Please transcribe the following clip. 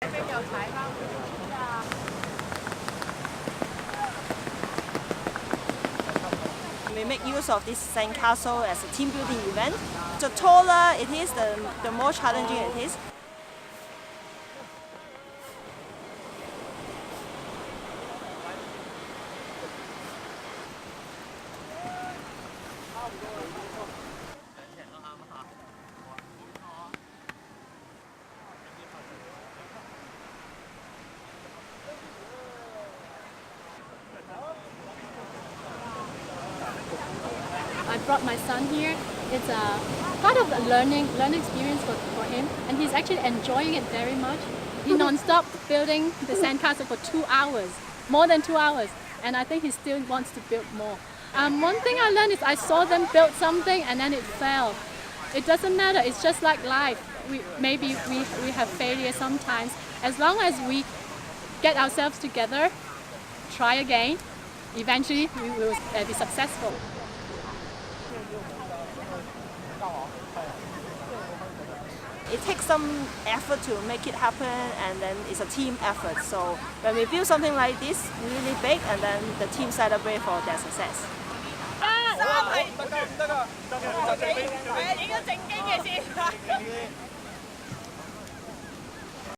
We make use of this sandcastle as a team building event. The taller it is, the more challenging it is. I brought my son here. It's a part of a learning experience for him, and he's actually enjoying it very much. He non-stop building the sandcastle for 2 hours, more than 2 hours, and I think he still wants to build more. One thing I learned is I saw them build something and then it fell. It doesn't matter, it's just like life. Maybe we have failure sometimes. As long as we get ourselves together, try again, eventually we will be successful. It takes some effort to make it happen, and then it's a team effort. So when we build something like this really big, and then the team celebrate for their success.